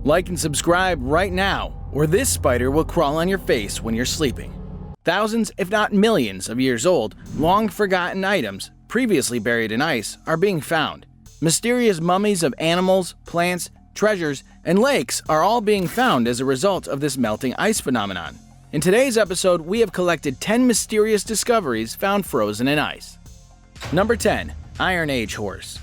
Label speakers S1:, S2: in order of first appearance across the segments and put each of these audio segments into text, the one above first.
S1: Like and subscribe right now, or this spider will crawl on your face when you're sleeping. Thousands, if not millions, of years old, long-forgotten items, previously buried in ice, are being found. Mysterious mummies of animals, plants, treasures, and lakes are all being found as a result of this melting ice phenomenon. In today's episode, we have collected 10 mysterious discoveries found frozen in ice. Number 10. Iron Age horse.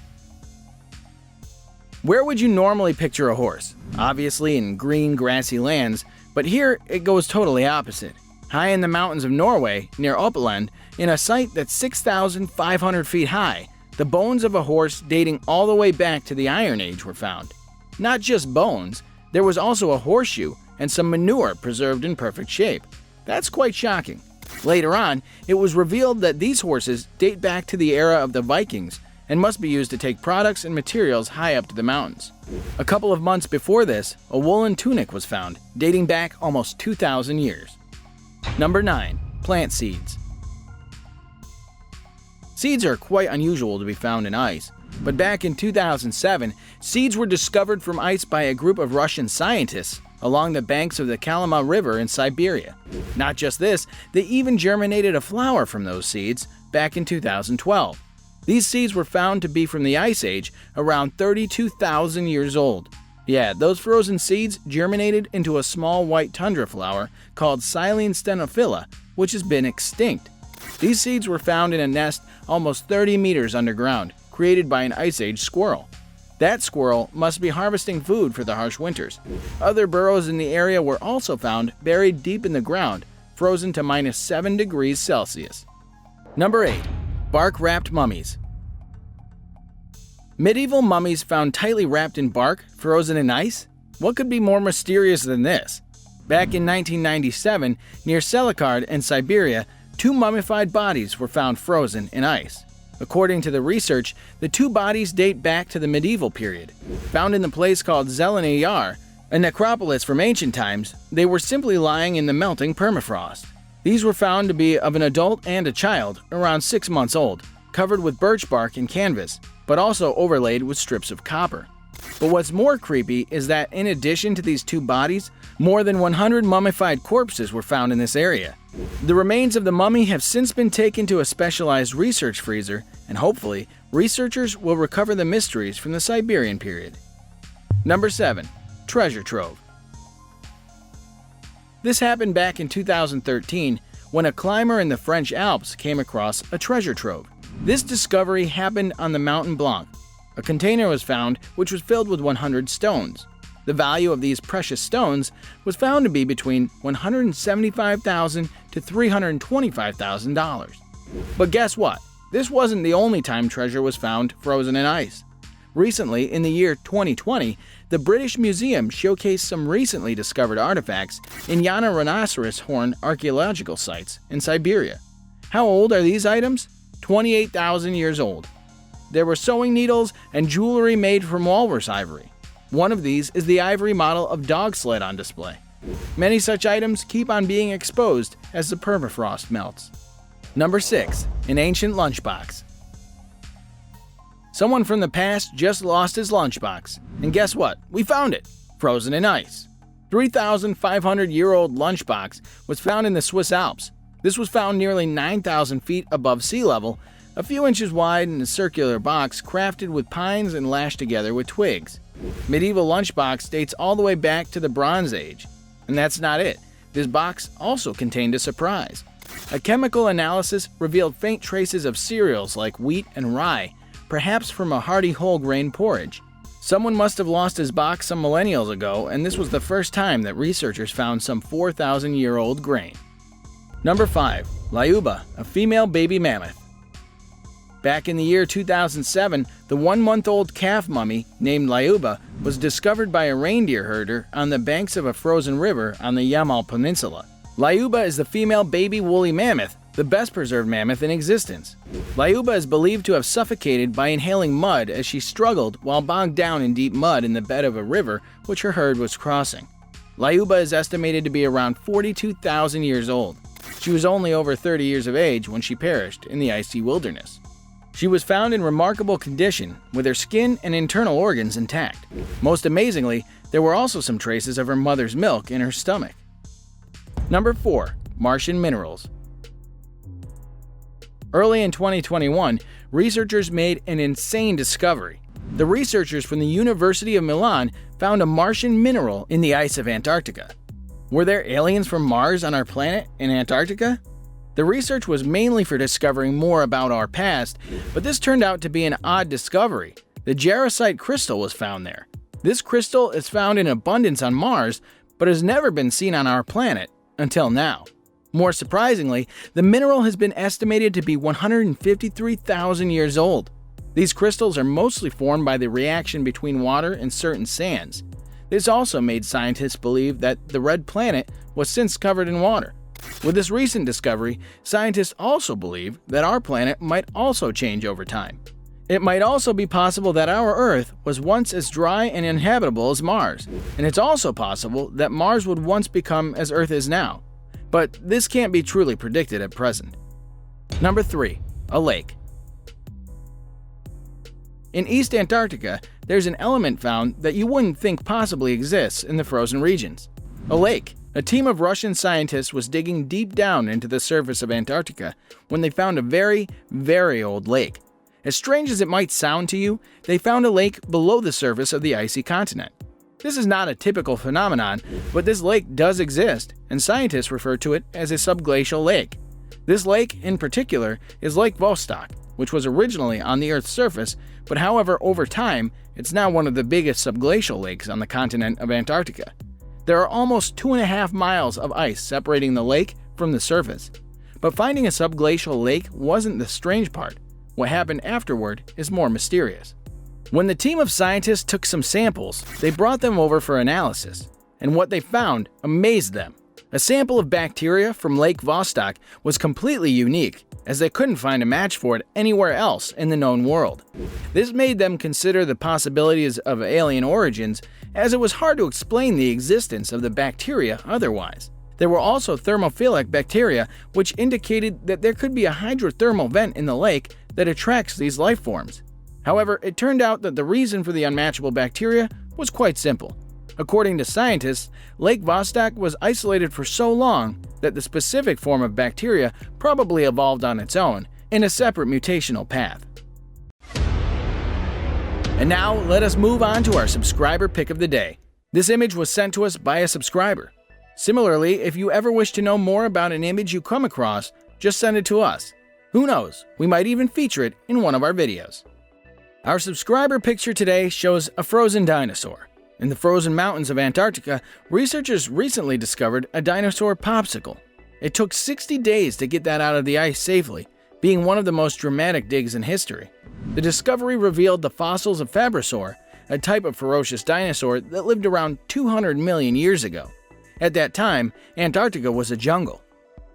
S1: Where would you normally picture a horse? Obviously in green, grassy lands, but here it goes totally opposite. High in the mountains of Norway, near Oppland, in a site that's 6,500 feet high, the bones of a horse dating all the way back to the Iron Age were found. Not just bones, there was also a horseshoe and some manure preserved in perfect shape. That's quite shocking. Later on, it was revealed that these horses date back to the era of the Vikings and must be used to take products and materials high up to the mountains. A couple of months before this, a woolen tunic was found, dating back almost 2,000 years. Number 9. Plant seeds. Seeds are quite unusual to be found in ice, but back in 2007, seeds were discovered from ice by a group of Russian scientists along the banks of the Kalama River in Siberia. Not just this, they even germinated a flower from those seeds back in 2012. These seeds were found to be from the Ice Age, around 32,000 years old. Yeah, those frozen seeds germinated into a small white tundra flower called Silene stenophila, which has been extinct. These seeds were found in a nest almost 30 meters underground, created by an Ice Age squirrel. That squirrel must be harvesting food for the harsh winters. Other burrows in the area were also found buried deep in the ground, frozen to -7 degrees Celsius. Number 8. Bark-wrapped mummies. Medieval mummies found tightly wrapped in bark, frozen in ice? What could be more mysterious than this? Back in 1997, near Selikard in Siberia, 2 mummified bodies were found frozen in ice. According to the research, the 2 bodies date back to the medieval period. Found in the place called Zeleny Yar, a necropolis from ancient times, they were simply lying in the melting permafrost. These were found to be of an adult and a child, around 6 months old, covered with birch bark and canvas, but also overlaid with strips of copper. But what's more creepy is that in addition to these 2 bodies, more than 100 mummified corpses were found in this area. The remains of the mummy have since been taken to a specialized research freezer, and hopefully, researchers will recover the mysteries from the Siberian period. Number 7. Treasure trove. This happened back in 2013 when a climber in the French Alps came across a treasure trove. This discovery happened on the Mont Blanc. A container was found which was filled with 100 stones. The value of these precious stones was found to be between $175,000 to $325,000. But guess what? This wasn't the only time treasure was found frozen in ice. Recently, in the year 2020, the British Museum showcased some recently discovered artifacts in Yana rhinoceros horn archaeological sites in Siberia. How old are these items? 28,000 years old. There were sewing needles and jewelry made from walrus ivory. One of these is the ivory model of dog sled on display. Many such items keep on being exposed as the permafrost melts. Number 6. An ancient lunchbox. Someone from the past just lost his lunchbox, and guess what? We found it, frozen in ice. 3,500-year-old lunchbox was found in the Swiss Alps. This was found nearly 9,000 feet above sea level, a few inches wide in a circular box crafted with pines and lashed together with twigs. Medieval lunchbox dates all the way back to the Bronze Age. And that's not it. This box also contained a surprise. A chemical analysis revealed faint traces of cereals like wheat and rye, perhaps from a hearty whole grain porridge. Someone must have lost his box some millennials ago, and this was the first time that researchers found some 4,000-year-old grain. Number 5. Lyuba, a female baby mammoth. Back in the year 2007, the 1-month-old calf mummy named Lyuba was discovered by a reindeer herder on the banks of a frozen river on the Yamal Peninsula. Lyuba is the female baby woolly mammoth, the best preserved mammoth in existence. Lyuba is believed to have suffocated by inhaling mud as she struggled while bogged down in deep mud in the bed of a river which her herd was crossing. Lyuba is estimated to be around 42,000 years old. She was only over 30 years of age when she perished in the icy wilderness. She was found in remarkable condition, with her skin and internal organs intact. Most amazingly, there were also some traces of her mother's milk in her stomach. Number 4. Martian minerals. Early in 2021, researchers made an insane discovery. The researchers from the University of Milan found a Martian mineral in the ice of Antarctica. Were there aliens from Mars on our planet in Antarctica? The research was mainly for discovering more about our past, but this turned out to be an odd discovery. The jarosite crystal was found there. This crystal is found in abundance on Mars, but has never been seen on our planet until now. More surprisingly, the mineral has been estimated to be 153,000 years old. These crystals are mostly formed by the reaction between water and certain sands. This also made scientists believe that the red planet was since covered in water. With this recent discovery, scientists also believe that our planet might also change over time. It might also be possible that our Earth was once as dry and inhabitable as Mars, and it's also possible that Mars would once become as Earth is now. But this can't be truly predicted at present. Number 3. A lake. In East Antarctica, there's an element found that you wouldn't think possibly exists in the frozen regions. A lake. A team of Russian scientists was digging deep down into the surface of Antarctica when they found a very, very old lake. As strange as it might sound to you, they found a lake below the surface of the icy continent. This is not a typical phenomenon, but this lake does exist, and scientists refer to it as a subglacial lake. This lake, in particular, is Lake Vostok, which was originally on the Earth's surface, but however, over time, it's now one of the biggest subglacial lakes on the continent of Antarctica. There are almost 2.5 miles of ice separating the lake from the surface. But finding a subglacial lake wasn't the strange part. What happened afterward is more mysterious. When the team of scientists took some samples, they brought them over for analysis, and what they found amazed them. A sample of bacteria from Lake Vostok was completely unique, as they couldn't find a match for it anywhere else in the known world. This made them consider the possibilities of alien origins, as it was hard to explain the existence of the bacteria otherwise. There were also thermophilic bacteria, which indicated that there could be a hydrothermal vent in the lake that attracts these life forms. However, it turned out that the reason for the unmatchable bacteria was quite simple. According to scientists, Lake Vostok was isolated for so long that the specific form of bacteria probably evolved on its own in a separate mutational path. And now, let us move on to our subscriber pick of the day. This image was sent to us by a subscriber. Similarly, if you ever wish to know more about an image you come across, just send it to us. Who knows, we might even feature it in one of our videos. Our subscriber picture today shows a frozen dinosaur. In the frozen mountains of Antarctica, researchers recently discovered a dinosaur popsicle. It took 60 days to get that out of the ice safely, being one of the most dramatic digs in history. The discovery revealed the fossils of Fabrasaur, a type of ferocious dinosaur that lived around 200 million years ago. At that time, Antarctica was a jungle.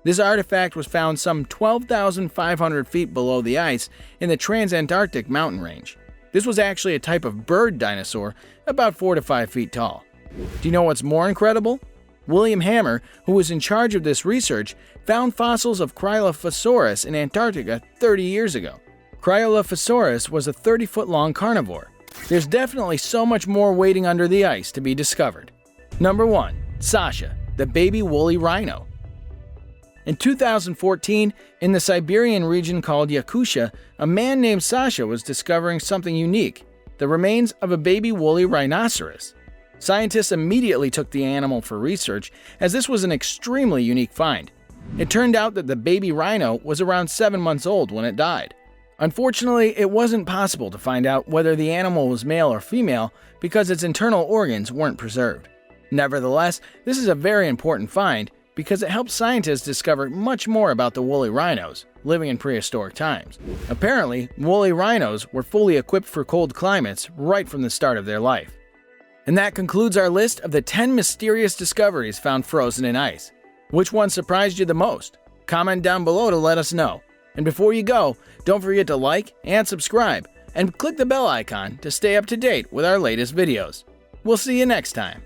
S1: This artifact was found some 12,500 feet below the ice in the Transantarctic mountain range. This was actually a type of bird dinosaur about 4 to 5 feet tall. Do you know what's more incredible? William Hammer, who was in charge of this research, found fossils of Cryolophosaurus in Antarctica 30 years ago. Cryolophosaurus was a 30-foot-long carnivore. There's definitely so much more waiting under the ice to be discovered. Number 1. Sasha, the baby woolly rhino. In 2014, in the Siberian region called Yakutia, a man named Sasha was discovering something unique, the remains of a baby woolly rhinoceros. Scientists immediately took the animal for research, as this was an extremely unique find. It turned out that the baby rhino was around 7 months old when it died. Unfortunately, it wasn't possible to find out whether the animal was male or female because its internal organs weren't preserved. Nevertheless, this is a very important find because it helps scientists discover much more about the woolly rhinos living in prehistoric times. Apparently, woolly rhinos were fully equipped for cold climates right from the start of their life. And that concludes our list of the 10 mysterious discoveries found frozen in ice. Which one surprised you the most? Comment down below to let us know. And before you go, don't forget to like and subscribe, and click the bell icon to stay up to date with our latest videos. We'll see you next time.